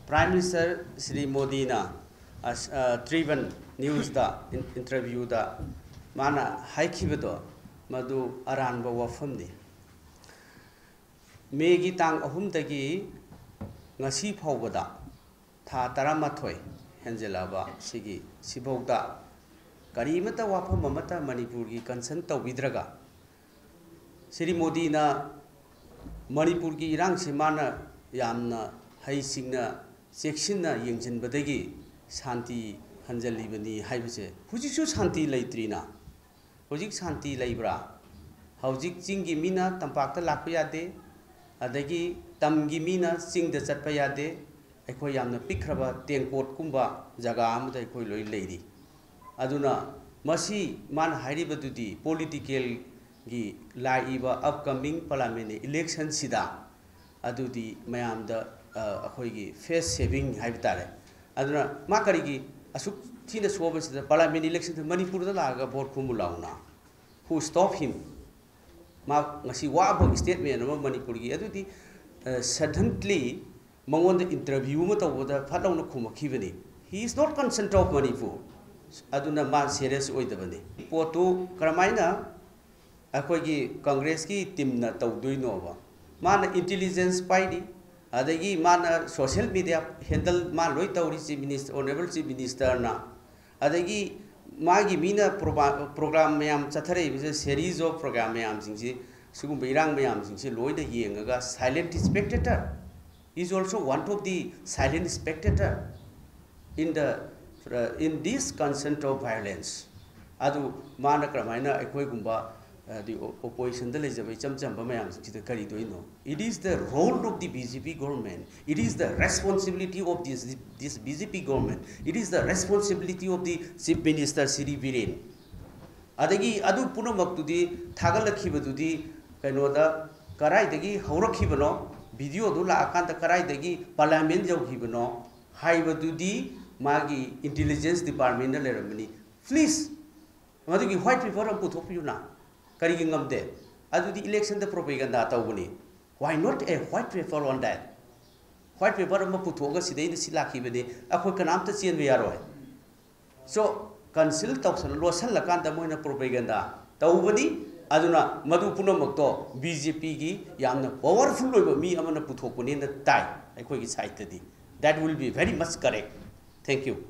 Prime Minister Sri Modi na Trivan News da interview da mana haikibedo madu aranba wafam ni megi tang ahum dagi ngasi phawbada tha taramathoi henjelaba sigi sibogda karimata wafam amata Manipur gi concern tawbidraga Sri Modi na Manipur gi irang simana yamna haisingna seksinna yengjinbadagi shanti hanjalibani haibase hujiksu shanti leitrina hujik shanti leibra hujik chingi mina tampakta lakpa yade adagi tamgi mina chingda chatpa yade akhoi yamna pikraba tengkot kumba jaga amda akhoi loi leiri aduna masi man hairibadudi political gi laiba upcoming parliament election sida adudi mayamda akhoi face saving haibtare aduna makarigi asuk thina sobasida parliament election Manipur da laga vote khumulauna who stop him ma ngasi waba statement ma Manipur gi adudi suddenly mangon the interview ma tawda phatlauna khumakhibani he is not concerned of Manipur aduna ma serious oidabani potu karamaina akhoi gi congress ki team na tawduino ba mana intelligence paidi adagi mana social media handle ma loi tawri chief minister honorable chief minister na adagi magi mina program mayam chathare is a series of program mayam singsi sugum beirang mayam singsi loi da yengaga silent spectator is also one of the silent spectator in in this consent of violence adu mana kramaina akhoi gumba the opposition the it is the role of the BJP government, it is the responsibility of this BJP government, it is the responsibility of the Chief Minister Sri Biren. Adagi adu punamak to the Tagalakibadudi Kanoda Karai degi Horakibano, video dula akanta Karai degi Parliament Hibano, Haibadudi Magi Intelligence Department Lermani. Please, Madagi white people are put up you now. Kariging of that. Adu the election the propaganda tawuni. Why not a white paper on that? White paper of Maputoga Sida Silaki Bede, Aquacanamta Chien Viaroi. So, conceal Topson, Losal Lacanta Moina propaganda. Tawuni, Aduna, Madupunamoto, BJP, Yamna, powerful over me, Amana Putokun in the tie. I quick cited. That will be very much correct. Thank you.